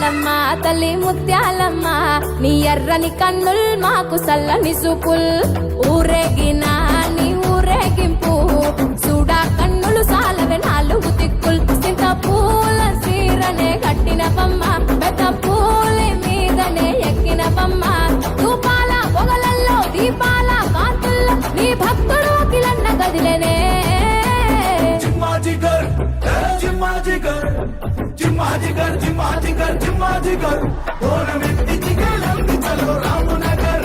ముత్యాలమ్మ తల్లి ముత్యాలమ్మ నీ ఎర్రని కన్నుల్ మాకు సల్లని సూపుల్ ఊరేగినా నీ ఊరేగింపు చూడా కన్నులు సాలవే నాలుగు దిక్కుల్ సింత పూల సీరనే కట్టినవమ్మ పెద్ద పూల మీదనే ఎక్కినవమ్మ ధూపాల పొగలల్లో దీపాల కాంతుల్లో నీ భక్తుడు అఖిలన్న గదిలేనే जिगर जिम्मा जिगर जिम्मा जिगर जिम्मा जिगर जिम्मा जिगर और व्यक्ति जिगर चलो रामनगर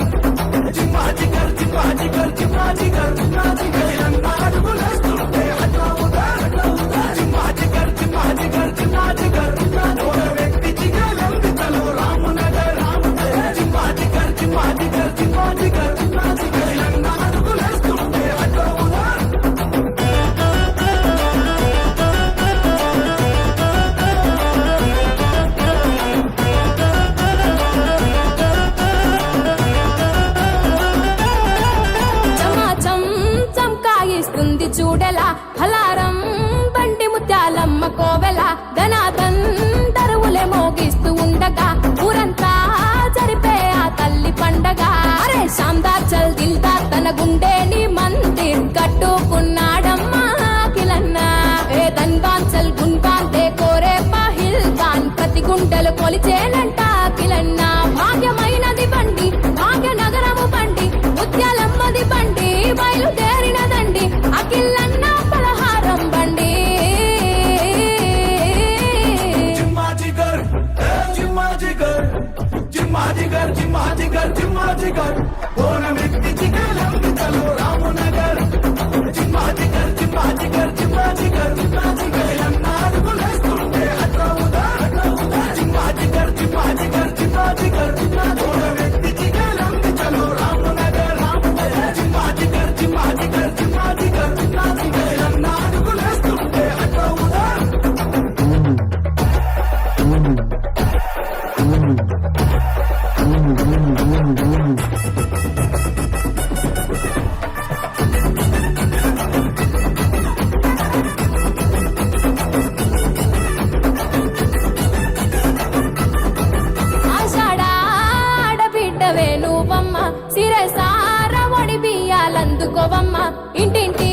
जिम्मा जिगर जिम्मा जिगर जिम्मा जिगर जिम्मा जिगर नाद बुलंदे हटाओ उधर जिम्मा जिगर जिम्मा जिगर जिम्मा जिगर और व्यक्ति जिगर चलो रामनगर जिम्मा जिगर जिम्मा जिगर जिम्मा जिगर जिम्मा जिगर नाद बुलंदे हटाओ उधर చూడెలా హలారం బండి ముత్యాలమ్మ కోవెల ధనాదంతరువులే మోగిస్తూ ఉండగా ఊరంతా జరిపే ఆ తల్లి పండగ అరే శాందార్ చల్ దిల్దార్ తన గుండెని మందిర్ కట్టుకున్నాడమ్మా అఖిలన్న ఏ దన్గాన్ చల్ గున్గాన్ దే కోరే పాహిల్ గాన్ ప్రతి గుండెలు కొలిచేనంట అఖిలన్న భాగ్యమైనది బండి భాగ్య నగరము బండి ముత్యాలమ్మది బండి బయలుదేరినదండి అఖిలన్న పలహారం బండి जिम्मा जिगर जिम्मा जिगर जिम्मा जिगर जिम्मा जिगर जिम्मा जिगर दोन व्यक्ति जिगर चलो रामनगर जिम्मा जिगर जिम्मा जिगर जिम्मा जिगर जिम्मा जिगर नाद बुलंदे हटाओ उधर जिम्मा जिगर जिम्मा जिगर जिम्मा जिगर दोन व्यक्ति जिगर चलो रामनगर जिम्मा जिगर जिम्मा जिगर जिम्मा जिगर जिम्मा जिगर नाद बुलंदे हटाओ उधर ఆడబిడ్డవే నువ్వమ్మ సిరసార ఒడి బియ్యాలందుకోవమ్మ ఇంటింటి